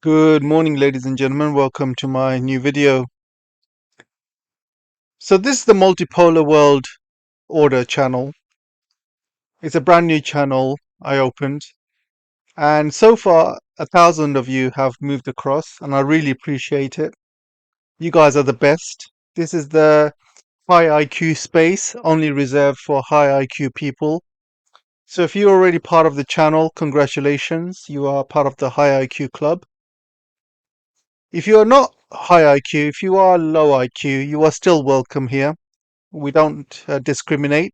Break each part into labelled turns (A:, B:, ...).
A: Good morning, ladies and gentlemen. Welcome to my new video. So this is the Multipolar World Order channel. It's a brand new channel I opened, and so far 1,000 of you have moved across, and I really appreciate it. You guys are the best. This is the high IQ space, only reserved for high IQ people. So if you're already part of the channel, congratulations. You are part of the high IQ club. If you are not high IQ, if you are low IQ, you are still welcome here. We don't discriminate.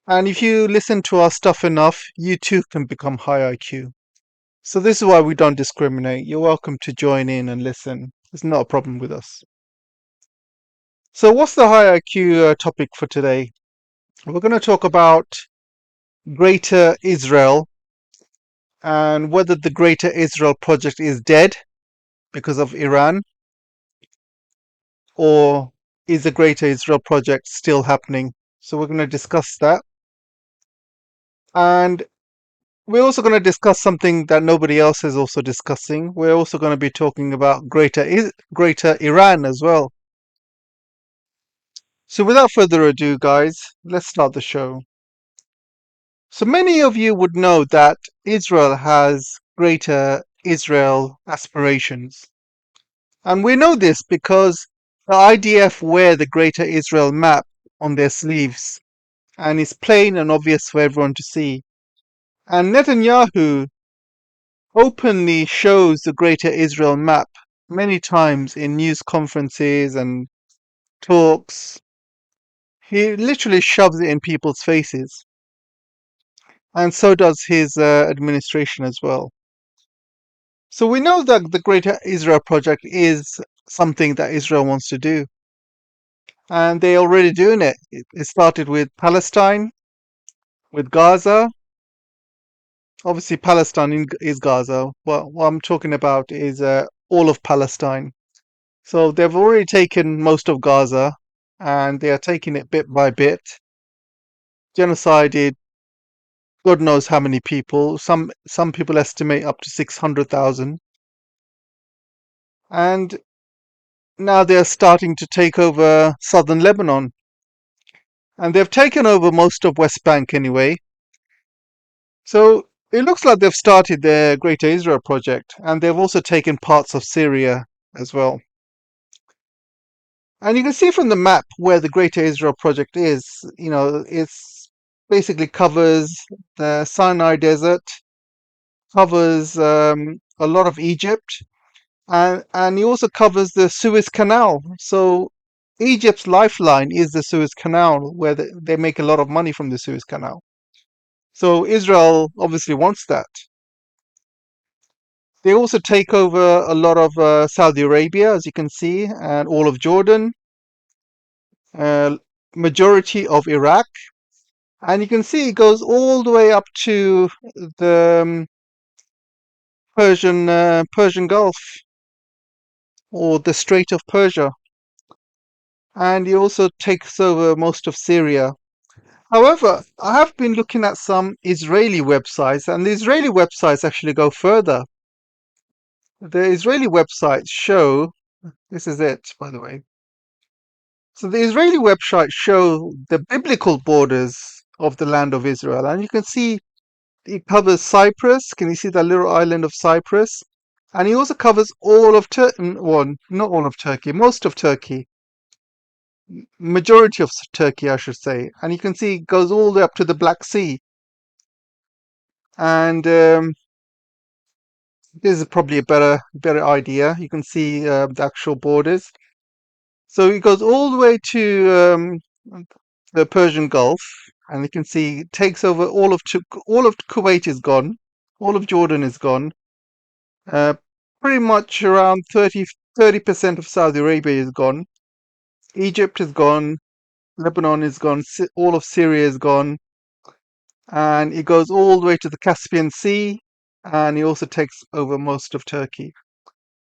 A: And if you listen to our stuff enough, you too can become high IQ. So this is why we don't discriminate. You're welcome to join in and listen. It's not a problem with us. So what's the high IQ topic for today? We're going to talk about Greater Israel and whether the Greater Israel project is dead because of Iran, or is the Greater Israel project still happening? So we're going to discuss that. And we're also going to discuss something that nobody else is also discussing. We're also going to be talking about Greater Iran as well. So without further ado, guys, let's start the show. So many of you would know that Israel has Greater Israel aspirations. And we know this because the IDF wear the Greater Israel map on their sleeves, and it's plain and obvious for everyone to see. And Netanyahu openly shows the Greater Israel map many times in news conferences and talks. He literally shoves it in people's faces, and so does his administration as well. So we know that the Greater Israel Project is something that Israel wants to do, and they're already doing it. It started with Palestine, with Gaza. Obviously, Palestine is Gaza. What I'm talking about is all of Palestine. So they've already taken most of Gaza, and they are taking it bit by bit. Genocided God knows how many people. Some people estimate up to 600,000. And now they're starting to take over southern Lebanon. And they've taken over most of West Bank anyway. So it looks like they've started their Greater Israel project, and they've also taken parts of Syria as well. And you can see from the map where the Greater Israel project is. It's basically covers the Sinai Desert, covers a lot of Egypt, and he also covers the Suez Canal. So Egypt's lifeline is the Suez Canal, where they make a lot of money from the Suez Canal. So Israel obviously wants that. They also take over a lot of Saudi Arabia, as you can see, and all of Jordan, uh, majority of Iraq, and you can see it goes all the way up to the Persian Gulf, or the Strait of Persia, and he also takes over most of Syria. However, I have been looking at some Israeli websites, and the Israeli websites actually go further. The Israeli websites show, this is it, by the way. So the Israeli websites show the biblical borders of the land of Israel, and you can see it covers Cyprus. Can you see that little island of Cyprus? And he also covers all of Turkey, well, not all of Turkey, most of Turkey, majority of Turkey, I should say. And you can see it goes all the way up to the Black Sea. And this is probably a better idea. You can see the actual borders. So it goes all the way to the Persian Gulf, and you can see it takes over all of Kuwait is gone, all of Jordan is gone. Pretty much around 30% of Saudi Arabia is gone. Egypt is gone. Lebanon is gone. All of Syria is gone. And it goes all the way to the Caspian Sea. And he also takes over most of Turkey.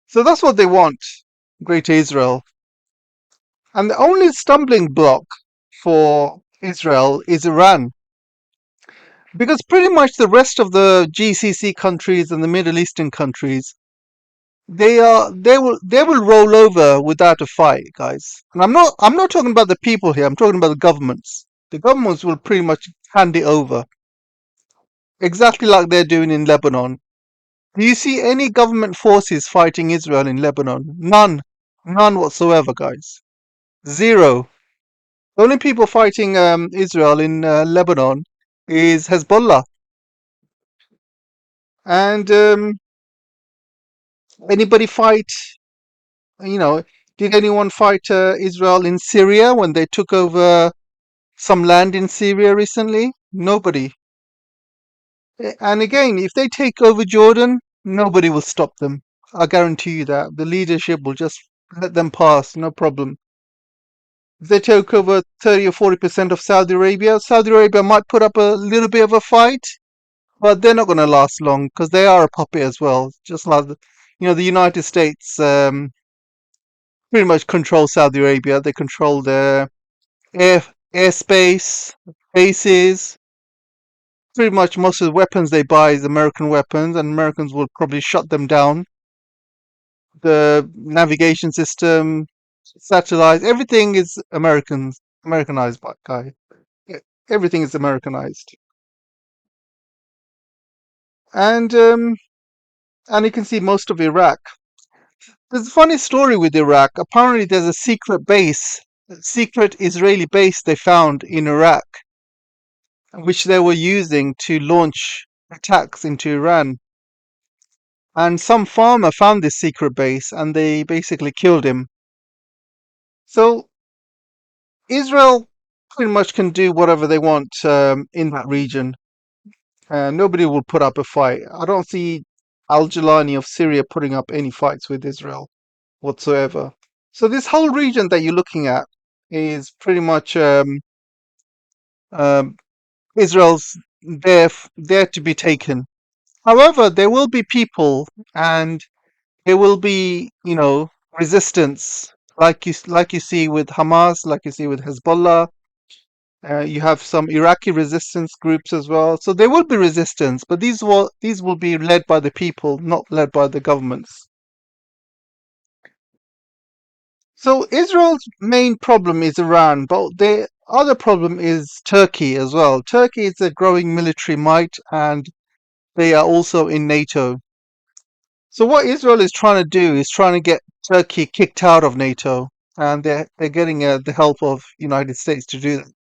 A: So that's what they want, Greater Israel. And the only stumbling block for Israel is Iran. Because pretty much the rest of the GCC countries and the Middle Eastern countries they will roll over without a fight, guys. And I'm not talking about the people here. I'm talking about the governments. The governments will pretty much hand it over, exactly like they're doing in Lebanon. Do you see any government forces fighting Israel in Lebanon? None, none whatsoever, guys. Zero. The only people fighting Israel in Lebanon is Hezbollah. And anybody fight? You know, did anyone fight Israel in Syria when they took over some land in Syria recently? Nobody. And again, if they take over Jordan, nobody will stop them. I guarantee you that. The leadership will just let them pass, no problem. If they take over 30 or 40% of Saudi Arabia might put up a little bit of a fight, but they're not going to last long because they are a puppet as well. Just like, the United States pretty much control Saudi Arabia. They control their air airspace, bases. Pretty much most of the weapons they buy is American weapons, and Americans will probably shut them down. The navigation system, satellites, everything is Americanized by guy. Yeah, everything is Americanized, and you can see most of Iraq. There's a funny story with Iraq. Apparently, there's a secret Israeli base they found in Iraq, which they were using to launch attacks into Iran. And some farmer found this secret base, and they basically killed him. So Israel pretty much can do whatever they want in that region. Nobody will put up a fight. I don't see Al Jilani of Syria putting up any fights with Israel whatsoever. So this whole region that you're looking at is pretty much um, Israel's there to be taken. However, there will be people, and there will be resistance, like you see with Hamas, like you see with Hezbollah. You have some Iraqi resistance groups as well. So there will be resistance, but these will be led by the people, not led by the governments. So Israel's main problem is Iran, but the other problem is Turkey as well. Turkey is a growing military might, and they are also in NATO. So what Israel is trying to do is trying to get Turkey kicked out of NATO, and they're getting the help of United States to do that.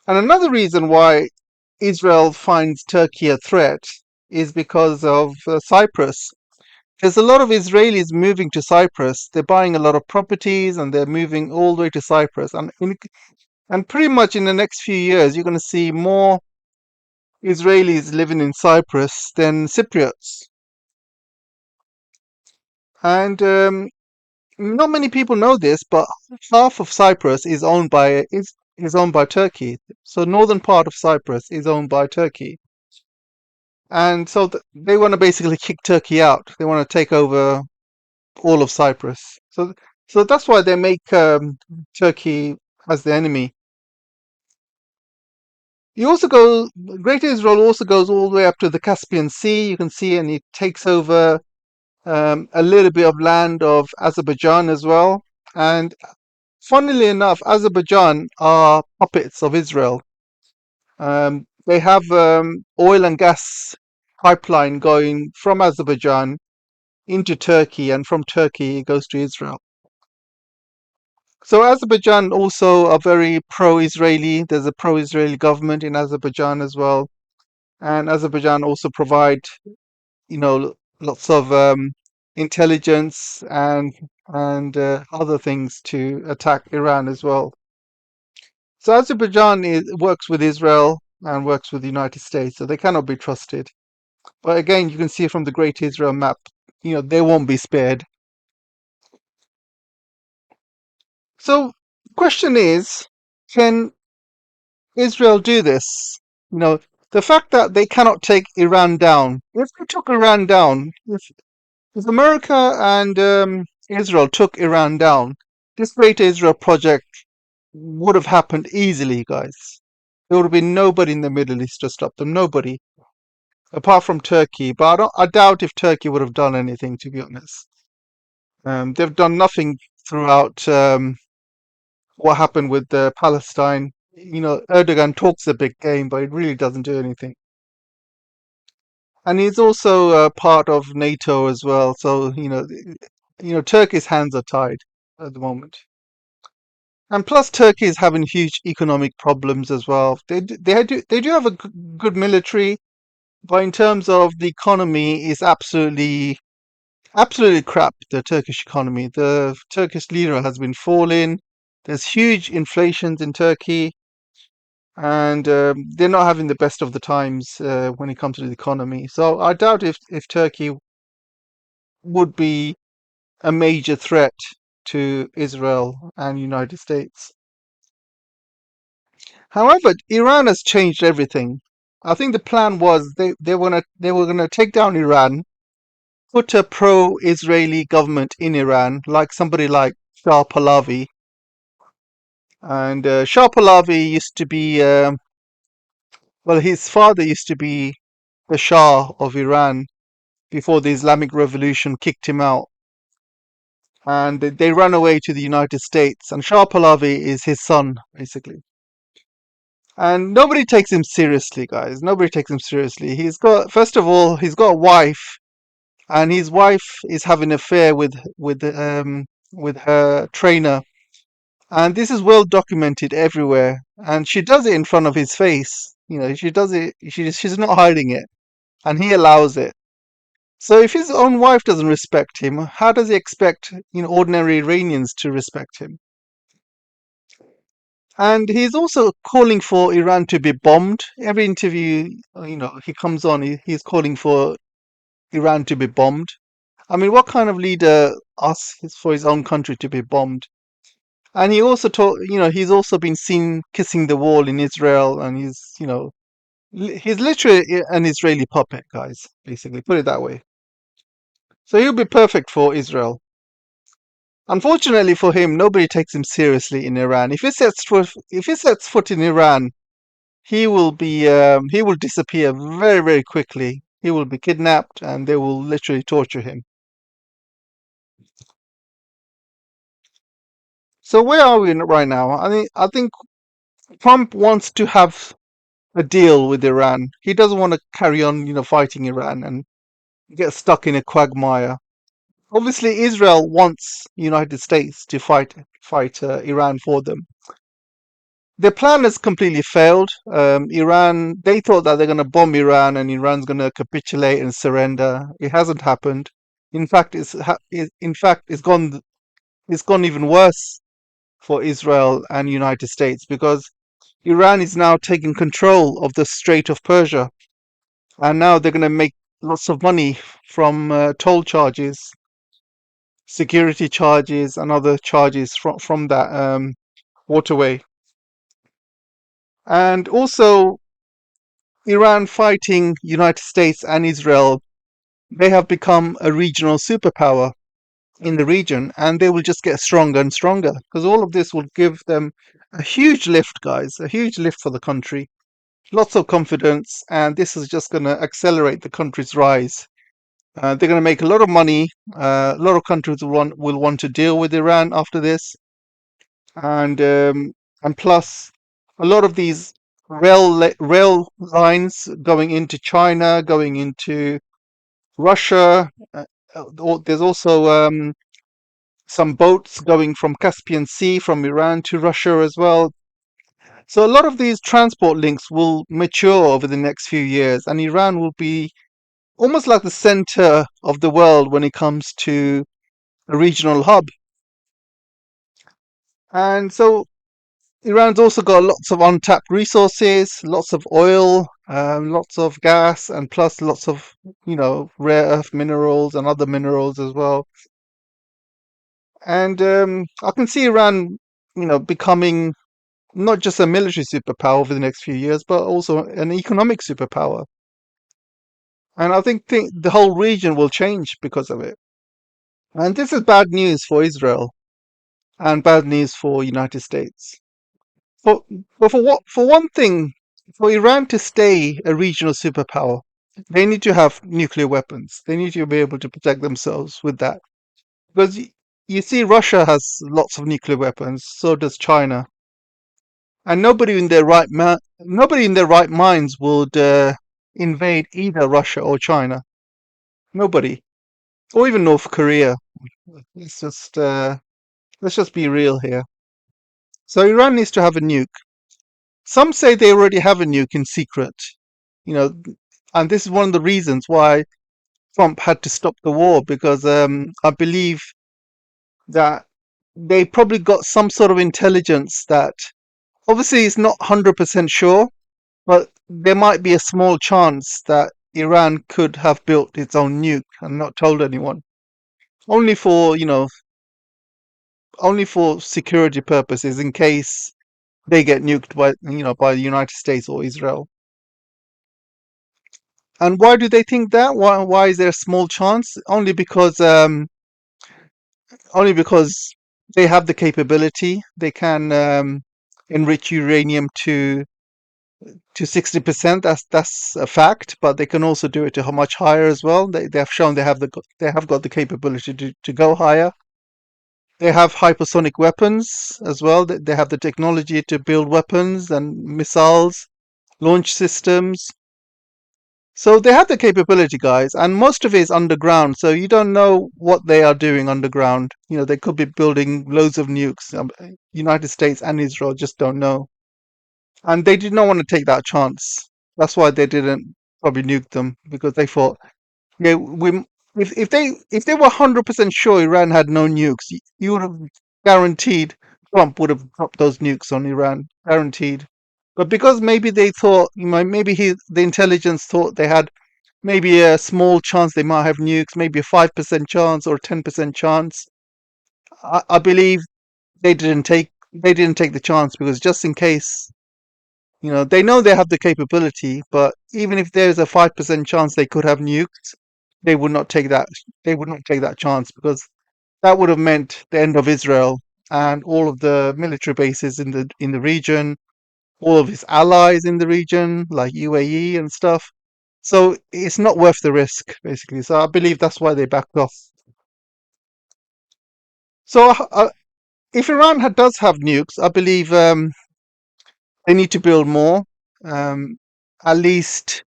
A: And another reason why Israel finds Turkey a threat is because of Cyprus. There's a lot of Israelis moving to Cyprus. They're buying a lot of properties and they're moving all the way to Cyprus. And pretty much in the next few years, you're going to see more Israelis living in Cyprus than Cypriots. And not many people know this, but half of Cyprus is owned by Turkey. So northern part of Cyprus is owned by Turkey. And so they want to basically kick Turkey out. They want to take over all of Cyprus. So that's why they make Turkey as the enemy. You also go. Great Israel also goes all the way up to the Caspian Sea. You can see, and it takes over a little bit of land of Azerbaijan as well. And funnily enough, Azerbaijan are puppets of Israel. They have oil and gas pipeline going from Azerbaijan into Turkey, and from Turkey it goes to Israel. So Azerbaijan also are very pro-Israeli. There's a pro-Israeli government in Azerbaijan as well, and Azerbaijan also provide, lots of intelligence and other things to attack Iran as well. So Azerbaijan works with Israel and works with the United States, so they cannot be trusted. But again, you can see from the Great Israel map, they won't be spared. So, question is, can Israel do this? You know, the fact that they cannot take Iran down. If they took Iran down, if America and Israel took Iran down, this Great Israel project would have happened easily, guys. There would have been nobody in the Middle East to stop them. Nobody. apart from Turkey. But I doubt if Turkey would have done anything, to be honest. They've done nothing throughout what happened with Palestine. Erdogan talks a big game, but he really doesn't do anything. And he's also part of NATO as well. So Turkey's hands are tied at the moment. And plus, Turkey is having huge economic problems as well. They do have a good military, but in terms of the economy, is absolutely crap. The Turkish economy, the Turkish lira has been falling. There's huge inflations in Turkey, and they're not having the best of the times when it comes to the economy. So I doubt if Turkey would be a major threat to Israel and United States. However, Iran has changed everything. I think the plan was they were gonna take down Iran, put a pro-Israeli government in Iran, like somebody like Shah Pahlavi. And Shah Pahlavi used to be, well, his father used to be the Shah of Iran before the Islamic Revolution kicked him out. And they ran away to the United States. And Shah Pahlavi is his son, basically. And nobody takes him seriously, guys. Nobody takes him seriously. First of all, he's got a wife, and his wife is having an affair with her trainer, and this is well documented everywhere. And she does it in front of his face. She does it. She's not hiding it, and he allows it. So if his own wife doesn't respect him, how does he expect ordinary Iranians to respect him? And he's also calling for Iran to be bombed. Every interview, he comes on, he's calling for Iran to be bombed. I mean, what kind of leader asks for his own country to be bombed? And he also he's also been seen kissing the wall in Israel, and he's literally an Israeli puppet, guys, basically, put it that way. So he'll be perfect for Israel. Unfortunately for him, nobody takes him seriously in Iran. If he sets foot in Iran, he will disappear very, very quickly. He will be kidnapped, and they will literally torture him. So where are we right now? I think Trump wants to have a deal with Iran. He doesn't want to carry on, fighting Iran and get stuck in a quagmire. Obviously, Israel wants United States to fight Iran for them. Their plan has completely failed. Iran, they thought that they're going to bomb Iran and Iran's going to capitulate and surrender. It hasn't happened. In fact, it's gone even worse for Israel and United States, because Iran is now taking control of the Strait of Persia, and now they're going to make lots of money from toll charges, security charges, and other charges from that waterway. And also, Iran fighting United States and Israel, they have become a regional superpower in the region, and they will just get stronger and stronger, because all of this will give them a huge lift, guys, a huge lift for the country. Lots of confidence, and this is just going to accelerate the country's rise. They're going to make a lot of money. A lot of countries will want to deal with Iran after this, and plus, a lot of these rail lines going into China, going into Russia. There's also some boats going from Caspian Sea from Iran to Russia as well. So a lot of these transport links will mature over the next few years, and Iran will be almost like the center of the world when it comes to a regional hub. And so Iran's also got lots of untapped resources, lots of oil, lots of gas, and plus lots of, rare earth minerals and other minerals as well. And I can see Iran, becoming not just a military superpower over the next few years, but also an economic superpower. And I think the whole region will change because of it. And this is bad news for Israel and bad news for United States. For, but for one thing, for Iran to stay a regional superpower, They need to have nuclear weapons. They need to be able to protect themselves with that. Because you see, Russia has lots of nuclear weapons. So does China, and nobody in their right minds would invade either Russia or China. Nobody, or even North Korea. Let's just uh, let's just be real here. So Iran needs to have a nuke. Some say they already have a nuke in secret. You know, and this is one of the reasons why Trump had to stop the war, because I believe that they probably got some sort of intelligence that obviously is not 100% sure, but there might be a small chance that Iran could have built its own nuke and not told anyone. Only for, only for security purposes in case they get nuked by, by the United States or Israel. And why do they think that? Why is there a small chance? Only because they have the capability. They can enrich uranium to 60%. That's a fact. But they can also do it to much higher as well. They have shown they have got the capability to go higher. They have hypersonic weapons as well. They have the technology to build weapons and missiles, launch systems. So they have the capability, guys, and most of it is underground. So you don't know what they are doing underground. They could be building loads of nukes. United States and Israel just don't know, and they did not want to take that chance. That's why they didn't probably nuke them, because they thought, yeah, if they were 100% sure Iran had no nukes, you would have guaranteed Trump would have dropped those nukes on Iran, guaranteed. But because maybe they thought, maybe the intelligence thought they had maybe a small chance they might have nukes, maybe a 5% chance or a 10% chance. I believe they didn't take the chance, because just in case, they know they have the capability, but even if there's a 5% chance they could have nukes, they would not take that. They would not take that chance, because that would have meant the end of Israel and all of the military bases in the region, all of his allies in the region, like UAE and stuff. So it's not worth the risk, basically. So I believe that's why they backed off. So if Iran does have nukes, I believe they need to build more, um, at least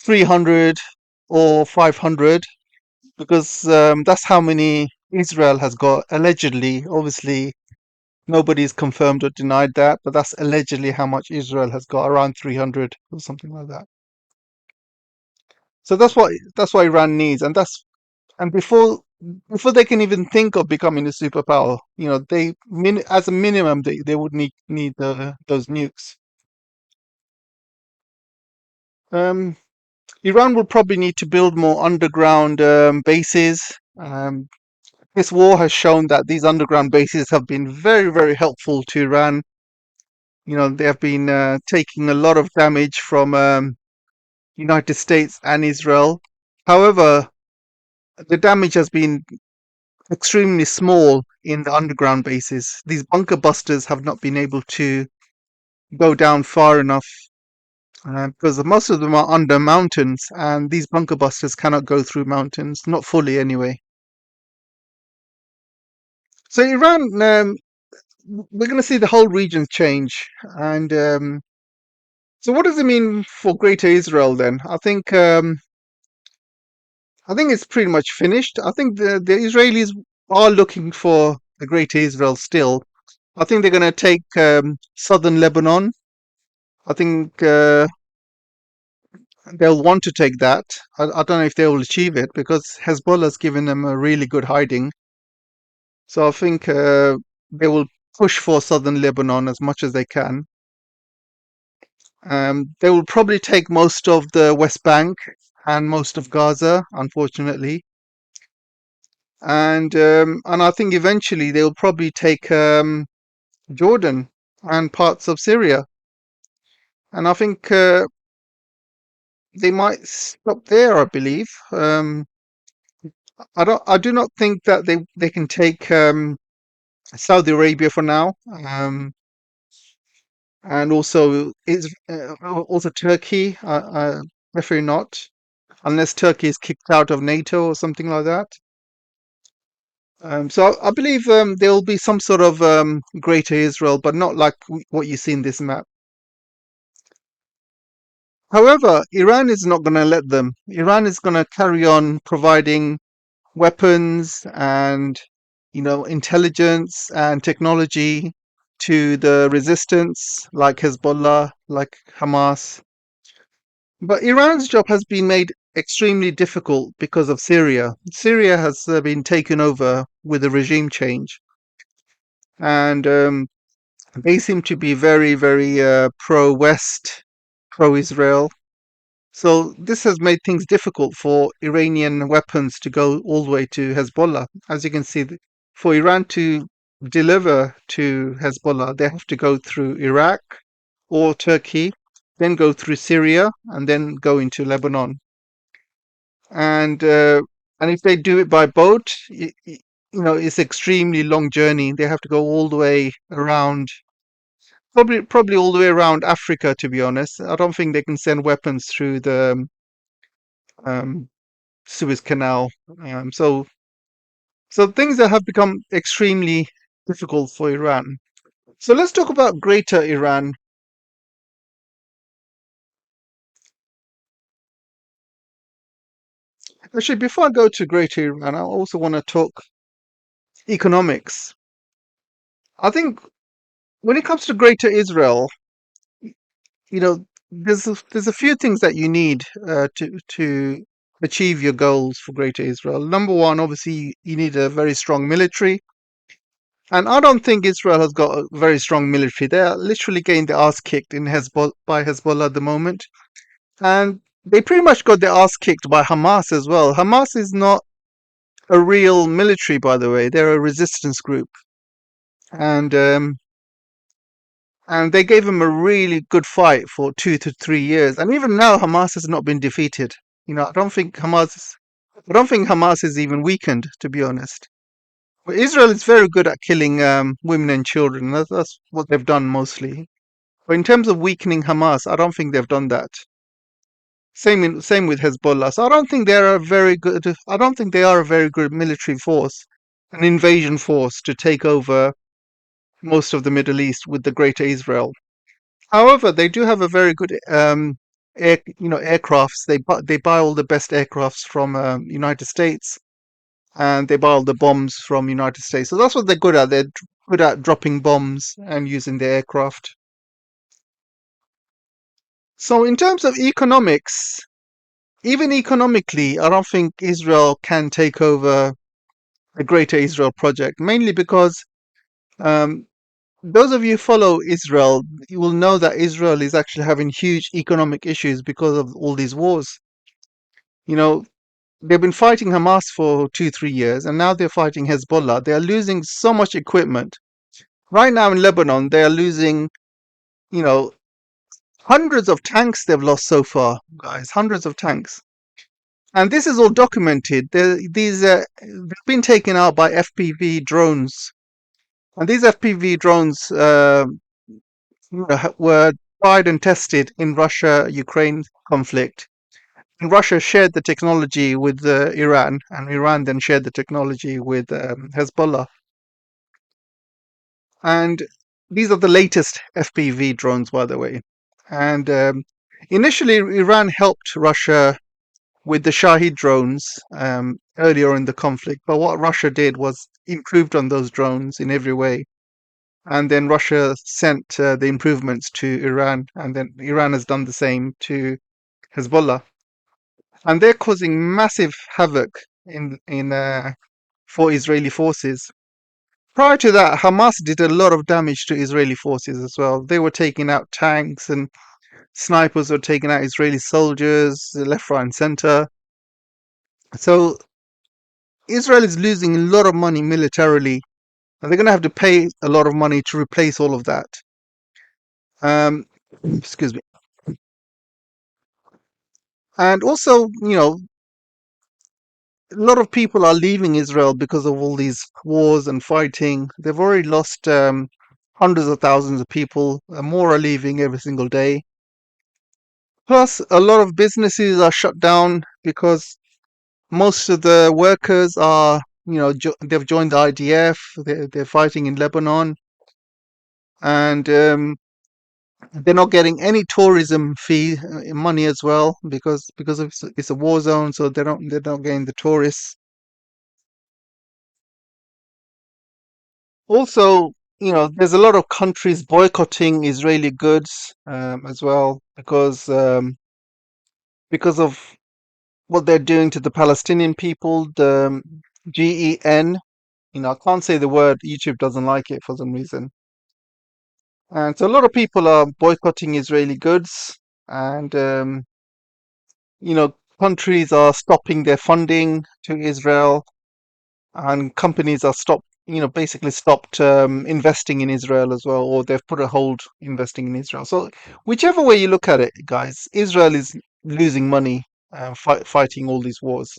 A: 300 or 500, because that's how many Israel has got allegedly. Obviously, nobody's confirmed or denied that, but that's allegedly how much Israel has got, around 300 or something like that. So that's what Iran needs, and before they can even think of becoming a superpower, as a minimum they would need those nukes. Um, Iran will probably need to build more underground bases. Um, this war has shown that these underground bases have been very, very helpful to Iran. They have been taking a lot of damage from United States and Israel. However, the damage has been extremely small in the underground bases. These bunker busters have not been able to go down far enough, because most of them are under mountains, and these bunker busters cannot go through mountains, not fully anyway. So Iran, we're going to see the whole region change, and so what does it mean for Greater Israel then? I think it's pretty much finished. I think the Israelis are looking for the Greater Israel still. I think they're going to take southern Lebanon. I think they'll want to take that. I don't know if they will achieve it, because Hezbollah's given them a really good hiding. So I think they will push for southern Lebanon as much as they can. They will probably take most of the West Bank and most of Gaza, unfortunately. And I think eventually they'll probably take Jordan and parts of Syria. And I think they might stop there, I believe. I do not think that they can take Saudi Arabia for now, and also Turkey. Definitely not. unless Turkey is kicked out of NATO or something like that. So I believe there will be some sort of greater Israel, but not like what you see in this map. However, Iran is not going to let them. Iran is going to carry on providing weapons and, intelligence and technology to the resistance, like Hezbollah, like Hamas. But Iran's job has been made extremely difficult because of Syria. Syria has been taken over with a regime change, and they seem to be very, very pro-West, pro-Israel. So this has made things difficult for Iranian weapons to go all the way to Hezbollah. As you can see, for Iran to deliver to Hezbollah, they have to go through Iraq or Turkey, then go through Syria, and then go into Lebanon. And if they do it by boat, it's extremely long journey. They have to go all the way around, probably all the way around Africa. To be honest, I don't think they can send weapons through the um, Suez Canal. So things that have become extremely difficult for Iran. So let's talk about Greater Iran. Actually, before I go to Greater Iran, I also want to talk economics. I think when it comes to Greater Israel, there's a few things that you need to achieve your goals for Greater Israel. Number one, obviously, you need a very strong military. And I don't think Israel has got a very strong military. They're literally getting their ass kicked in Hezbollah by Hezbollah at the moment. And they pretty much got their ass kicked by Hamas as well. Hamas is not a real military, by the way. They're a resistance group. And and they gave them a really good fight for 2 to 3 years. And even now, Hamas has not been defeated. I don't think Hamas is even weakened, to be honest. But Israel is very good at killing women and children. That's what they've done mostly. But in terms of weakening Hamas, I don't think they've done that. Same with Hezbollah. So I don't think they're a very good. I don't think they are a very good military force, an invasion force to take over most of the Middle East with the Greater Israel. However, they do have a very good aircrafts. They buy all the best aircrafts from United States, and they buy all the bombs from United States. So that's what they're good at. They're good at dropping bombs and using the aircraft. So in terms of economics, even economically, I don't think Israel can take over the Greater Israel project, mainly because um, those of you who follow Israel, you will know that Israel is actually having huge economic issues because of all these wars. You know, they've been fighting Hamas for 2, 3 years, and now they're fighting Hezbollah. They are losing so much equipment. Right now in Lebanon, they are losing, you know, hundreds of tanks they've lost so far, guys, hundreds of tanks. And this is all documented. They've been taken out by FPV drones, and these FPV drones were tried and tested in Russia-Ukraine conflict. And Russia shared the technology with Iran, and Iran then shared the technology with Hezbollah. And these are the latest FPV drones, by the way. And initially, Iran helped Russia with the Shahid drones earlier in the conflict. But what Russia did was improved on those drones in every way. And then Russia sent the improvements to Iran, and then Iran has done the same to Hezbollah. And they're causing massive havoc in for Israeli forces. Prior to that, Hamas did a lot of damage to Israeli forces as well. They were taking out tanks, and snipers were taking out Israeli soldiers left, right, and center. So Israel is losing a lot of money militarily, and they're going to have to pay a lot of money to replace all of that. Excuse me. And also, a lot of people are leaving Israel because of all these wars and fighting. They've already lost hundreds of thousands of people, and more are leaving every single day. Plus, a lot of businesses are shut down. because most of the workers are, they've joined the IDF. They're fighting in Lebanon, and they're not getting any tourism fee money as well because it's a war zone, so they're not getting the tourists. Also, there's a lot of countries boycotting Israeli goods as well because of what they're doing to the Palestinian people. The GEN, I can't say the word. YouTube doesn't like it for some reason, and so a lot of people are boycotting Israeli goods, and countries are stopping their funding to Israel, and companies are basically stopped investing in Israel as well, or they've put a hold investing in Israel. So whichever way you look at it, guys, Israel is losing money fighting all these wars.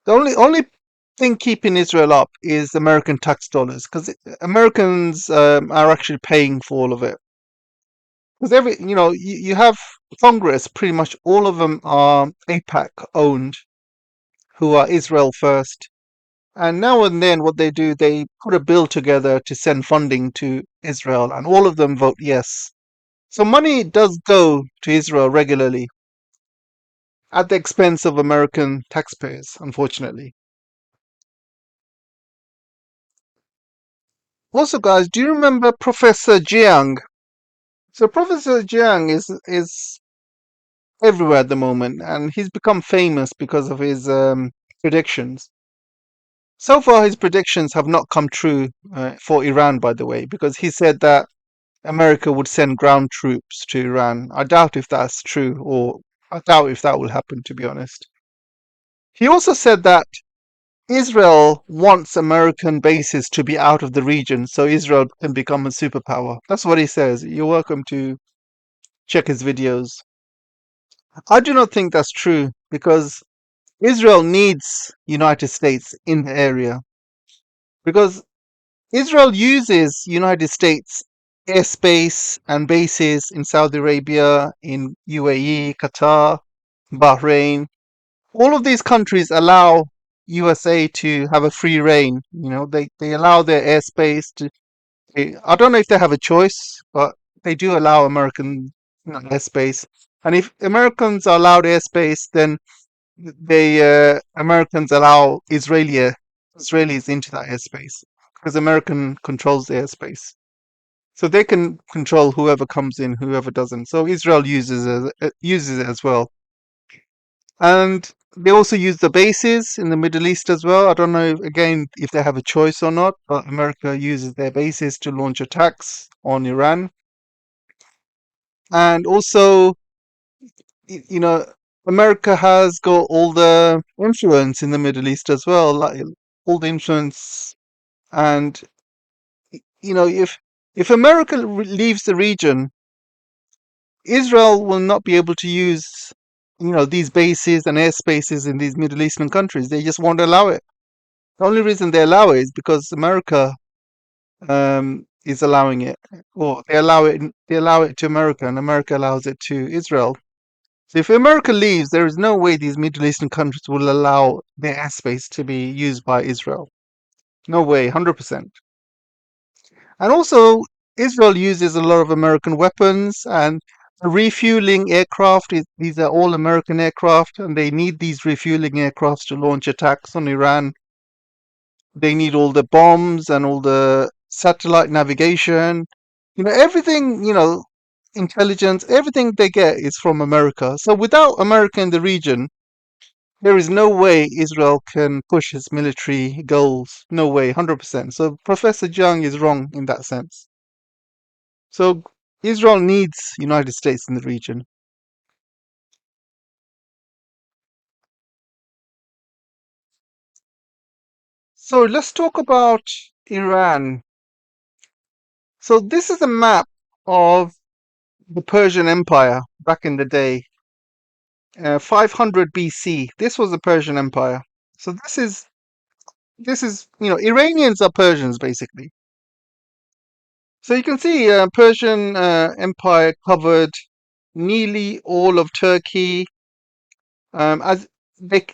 A: The only thing keeping Israel up is American tax dollars, because Americans are actually paying for all of it. Because you have Congress, pretty much all of them are APAC owned, who are Israel first. And now and then, what they do, they put a bill together to send funding to Israel, and all of them vote yes. So money does go to Israel regularly at the expense of American taxpayers, unfortunately. Also, guys, do you remember Professor Jiang? So Professor Jiang is everywhere at the moment, and he's become famous because of his predictions. So far, his predictions have not come true for Iran, by the way, because he said that America would send ground troops to Iran. I doubt if that's true, or I doubt if that will happen, to be honest. He also said that Israel wants American bases to be out of the region so Israel can become a superpower. That's what he says. You're welcome to check his videos. I do not think that's true because Israel needs United States in the area, because Israel uses United States airspace and bases in Saudi Arabia, in UAE, Qatar, Bahrain. All of these countries allow USA to have a free reign. They allow their airspace to. I don't know if they have a choice, but they do allow American airspace. And if Americans are allowed airspace, then they Americans allow Israelis into that airspace because American controls the airspace. So they can control whoever comes in, whoever doesn't. So Israel uses it as well, and they also use the bases in the Middle East as well. I don't know again if they have a choice or not, but America uses their bases to launch attacks on Iran, and also you know America has got all the influence in the Middle East as well, like all the influence, and if America leaves the region, Israel will not be able to use, these bases and airspaces in these Middle Eastern countries. They just won't allow it. The only reason they allow it is because America is allowing it, or they allow it. They allow it to America, and America allows it to Israel. So if America leaves, there is no way these Middle Eastern countries will allow their airspace to be used by Israel. No way, 100%. And also, Israel uses a lot of American weapons, and the refueling aircraft, these are all American aircraft, and they need these refueling aircrafts to launch attacks on Iran. They need all the bombs and all the satellite navigation. Everything, intelligence, everything they get is from America. So without America in the region, there is no way Israel can push its military goals. No way, 100%. So Professor Jung is wrong in that sense. So Israel needs United States in the region. So let's talk about Iran. So this is a map of the Persian Empire back in the day, 500 BC. This was the Persian Empire. So this is Iranians are Persians basically. So you can see Persian Empire covered nearly all of Turkey, As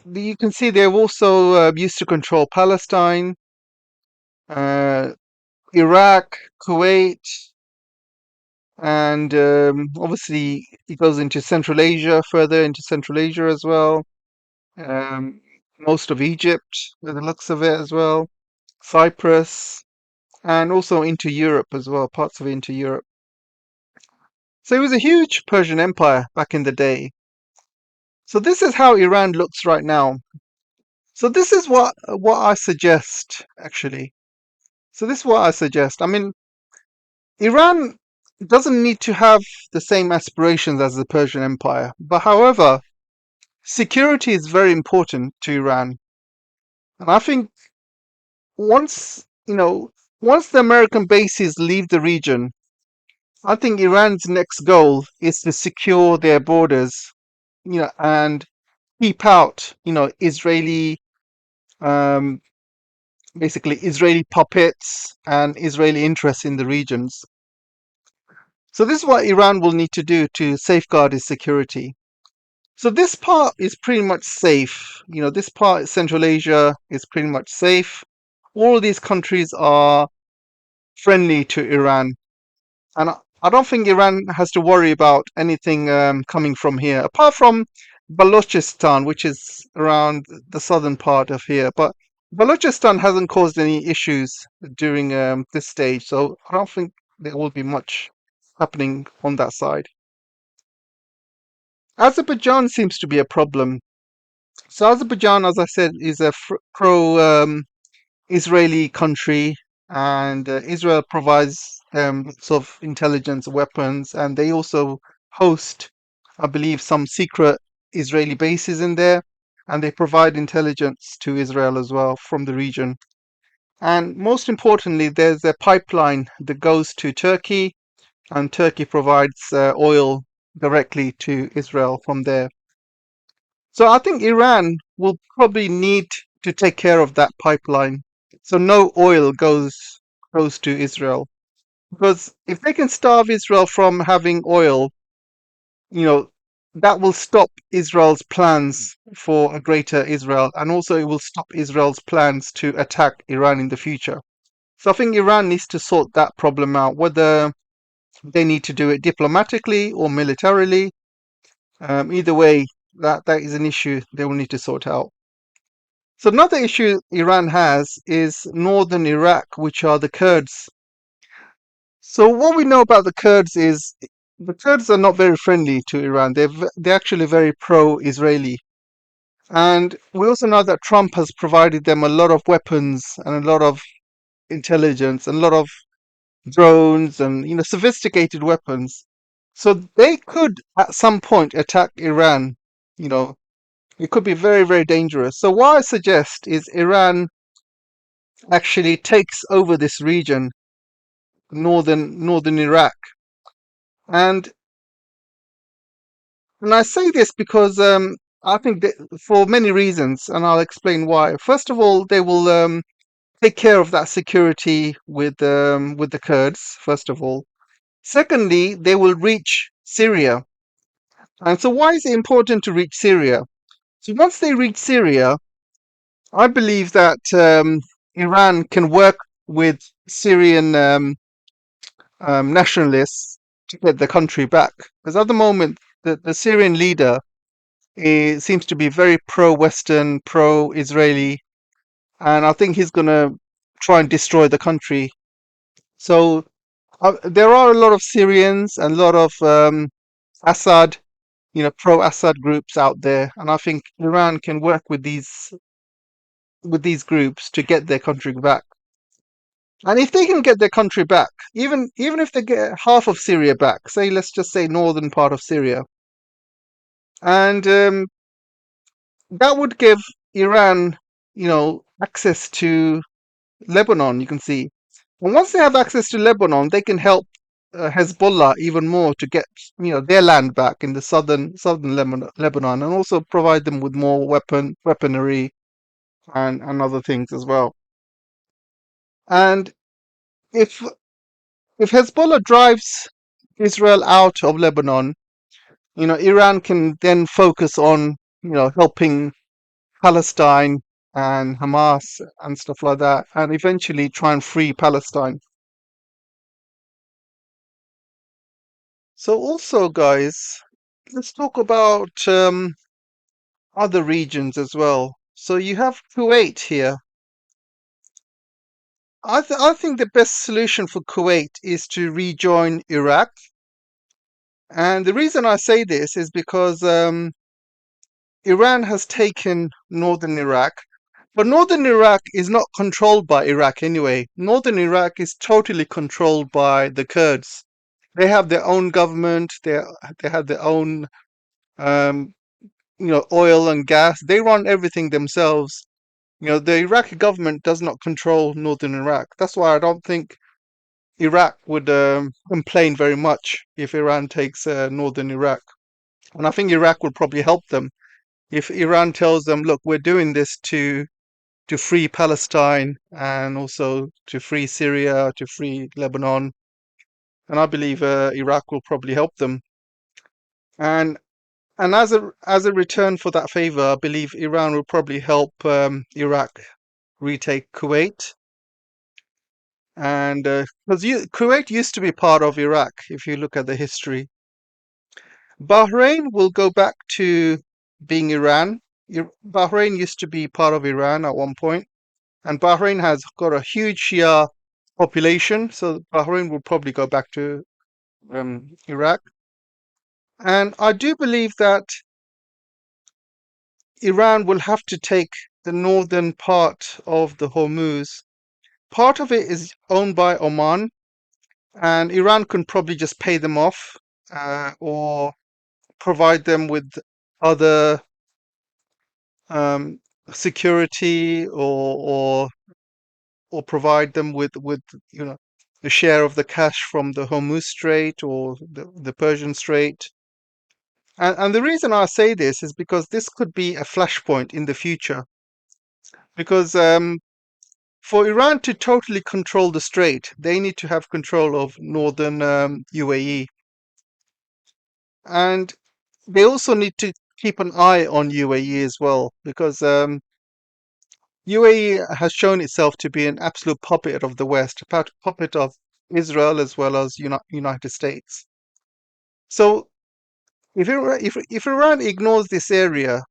A: you can see, they've also used to control Palestine, uh, Iraq, Kuwait, and obviously it goes into Central Asia, further into Central Asia as well. Um, Most of Egypt, by the looks of it as well, Cyprus, and also into Europe as well, parts of it into Europe. So it was a huge Persian Empire back in the day. So this is how Iran looks right now. So this is what I suggest actually. So this is what I suggest. I mean, Iran doesn't need to have the same aspirations as the Persian Empire, but however, security is very important to Iran. And I think once, once the American bases leave the region, I think Iran's next goal is to secure their borders, and keep out, um, basically Israeli puppets and Israeli interests in the regions. So this is what Iran will need to do to safeguard its security. So this part is pretty much safe. This part, Central Asia, is pretty much safe. All of these countries are friendly to Iran. And I don't think Iran has to worry about anything coming from here, apart from Balochistan, which is around the southern part of here. But Balochistan hasn't caused any issues during this stage, so I don't think there will be much happening on that side. Azerbaijan seems to be a problem. So Azerbaijan, as I said, is a pro Israeli country, and Israel provides sort of intelligence weapons, and they also host, I believe, some secret Israeli bases in there, and they provide intelligence to Israel as well from the region. And most importantly, there's a pipeline that goes to Turkey, and Turkey provides oil directly to Israel from there. So I think Iran will probably need to take care of that pipeline, so no oil goes to Israel. Because if they can starve Israel from having oil, you know, that will stop Israel's plans for a greater Israel, and also it will stop Israel's plans to attack Iran in the future. So I think Iran needs to sort that problem out, whether they need to do it diplomatically or militarily. Either way, that is an issue they will need to sort out. So another issue Iran has is northern Iraq, which are the Kurds. So what we know about the Kurds is the Kurds are not very friendly to Iran. They're actually very pro-Israeli. And we also know that Trump has provided them a lot of weapons and a lot of intelligence and a lot of drones and sophisticated weapons. So they could at some point attack Iran. You know, it could be very, very dangerous. So what I suggest is Iran actually takes over this region, northern Iraq. And I say this because I think that for many reasons, and I'll explain why. First of all, they will take care of that security with the Kurds. First of all, secondly, they will reach Syria. And so, why is it important to reach Syria? So, once they reach Syria, I believe that Iran can work with Syrian nationalists to get the country back. Because at the moment, the Syrian leader seems to be very pro-Western, pro-Israeli, and I think he's going to try and destroy the country. So there are a lot of Syrians and a lot of Assad, pro-Assad groups out there, and I think Iran can work with these groups to get their country back. And if they can get their country back, even if they get half of Syria back, say let's just say northern part of Syria, and that would give Iran, access to Lebanon. You can see, and once they have access to Lebanon, they can help Hezbollah even more to get their land back in the southern Lebanon, and also provide them with more weaponry and other things as well. And if Hezbollah drives Israel out of Lebanon, Iran can then focus on helping Palestine and Hamas and stuff like that, and eventually try and free Palestine. So also, guys, let's talk about other regions as well. So you have Kuwait here. I think the best solution for Kuwait is to rejoin Iraq. And the reason I say this is because Iran has taken northern Iraq, but northern Iraq is not controlled by Iraq anyway. Northern Iraq is totally controlled by the Kurds. They have their own government. They have their own um, oil and gas. They run everything themselves. The Iraqi government does not control northern Iraq. That's why I don't think Iraq would complain very much if Iran takes northern Iraq. And I think Iraq would probably help them if Iran tells them, look, we're doing this to free Palestine and also to free Syria, to free Lebanon. And I believe Iraq will probably help them. And and as a return for that favor, I believe Iran will probably help Iraq retake Kuwait. And because Kuwait used to be part of Iraq, if you look at the history. Bahrain will go back to being Iran. Bahrain used to be part of Iran at one point, and Bahrain has got a huge Shia population, so Bahrain will probably go back to Iraq. And I do believe that Iran will have to take the northern part of the Hormuz. Part of it is owned by Oman, and Iran can probably just pay them off or provide them with other um, security or provide them with a share of the cash from the Hormuz Strait or the Persian Strait. And the reason I say this is because this could be a flashpoint in the future. Because for Iran to totally control the strait, they need to have control of northern UAE. And they also need to keep an eye on UAE as well, because UAE has shown itself to be an absolute puppet of the West, a puppet of Israel as well as United States. So if Iran ignores this area,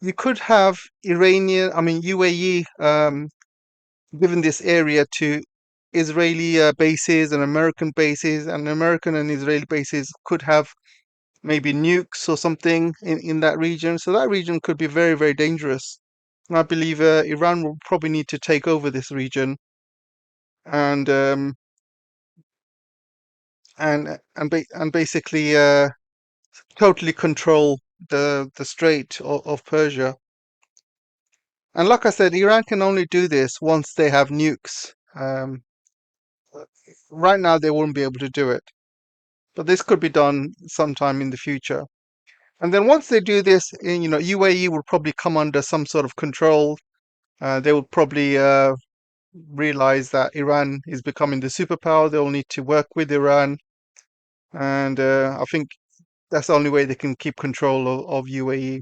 A: you could have UAE, given this area to Israeli bases and American bases, and American and Israeli bases could have maybe nukes or something in that region. So that region could be very, very dangerous. And I believe Iran will probably need to take over this region and and basically totally control the Strait of Persia. And like I said, Iran can only do this once they have nukes. Right now, they won't be able to do it, but this could be done sometime in the future. And then once they do this, UAE will probably come under some sort of control. They will probably realize that Iran is becoming the superpower. They'll need to work with Iran, and I think that's the only way they can keep control of UAE.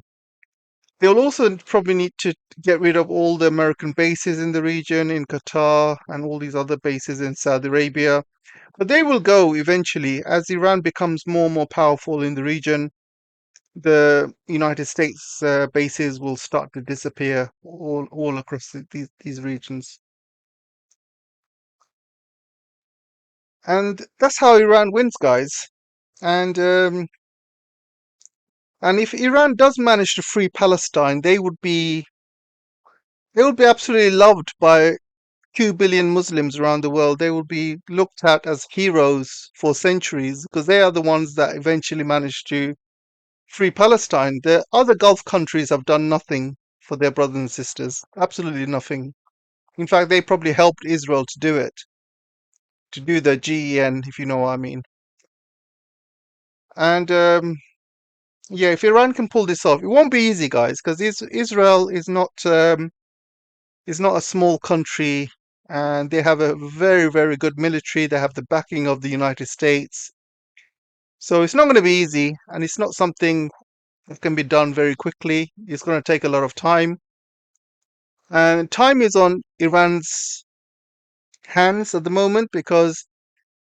A: They'll also probably need to get rid of all the American bases in the region, in Qatar, and all these other bases in Saudi Arabia. But they will go eventually as Iran becomes more and more powerful in the region. The United States bases will start to disappear all across these regions. And that's how Iran wins, guys. And and if Iran does manage to free Palestine, they would be absolutely loved by 2 billion Muslims around the world. They will be looked at as heroes for centuries because they are the ones that eventually managed to free Palestine. The other Gulf countries have done nothing for their brothers and sisters. Absolutely nothing. In fact, they probably helped Israel to do it, to do the GEN, if you know what I mean. And yeah, if Iran can pull this off, it won't be easy, guys, because Israel is not a small country, and they have a very, very good military. They have the backing of the United States. So it's not going to be easy, and it's not something It can be done very quickly. It's going to take a lot of time. And time is on Iran's hands at the moment because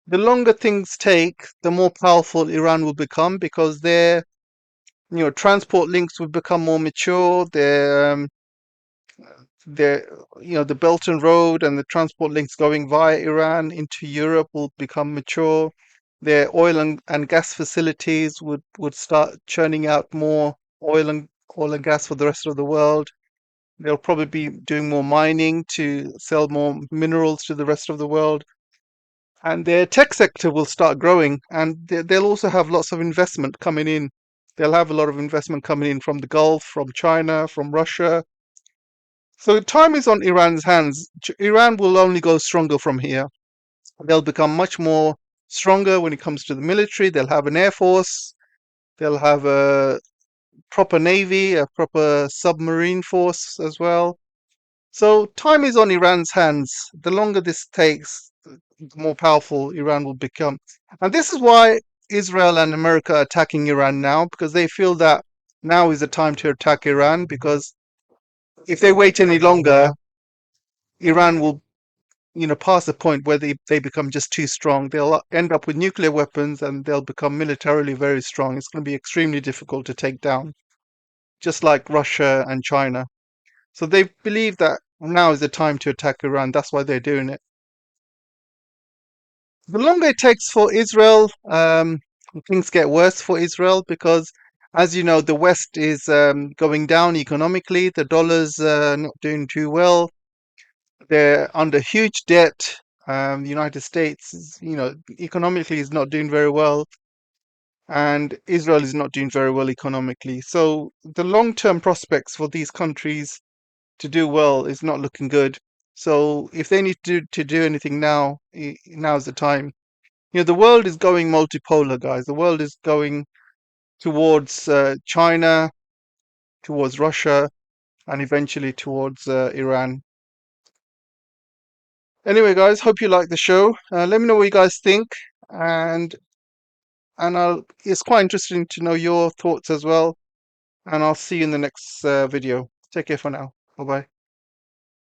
A: the longer things take, the more powerful Iran will become because their transport links will become more mature. Their the Belt and Road and the transport links going via Iran into Europe will become mature. Their oil and gas facilities would start churning out more oil and gas for the rest of the world. They'll probably be doing more mining to sell more minerals to the rest of the world. And their tech sector will start growing, and they'll also have lots of investment coming in. They'll have a lot of investment coming in from the Gulf, from China, from Russia. So time is on Iran's hands. Iran will only go stronger from here. They'll become much more stronger when it comes to the military. They'll have an air force. They'll have a proper navy, a proper submarine force as well. So time is on Iran's hands. The longer this takes, the more powerful Iran will become. And this is why Israel and America are attacking Iran now, because they feel that now is the time to attack Iran, because if they wait any longer, Iran will, pass the point where they become just too strong. They'll end up with nuclear weapons and they'll become militarily very strong. It's going to be extremely difficult to take down, just like Russia and China. So they believe that now is the time to attack Iran. That's why they're doing it. The longer it takes for Israel, things get worse for Israel because, as you know, the West is going down economically. The dollar's not doing too well. They're under huge debt. The United States, economically is not doing very well, and Israel is not doing very well economically. So the long-term prospects for these countries to do well is not looking good. So if they need to do anything now, now's the time. The world is going multipolar, guys. The world is going towards China, towards Russia, and eventually towards Iran. Anyway, guys, hope you like the show. Let me know what you guys think, and it's quite interesting to know your thoughts as well. And I'll see you in the next video. Take care for now. Bye bye.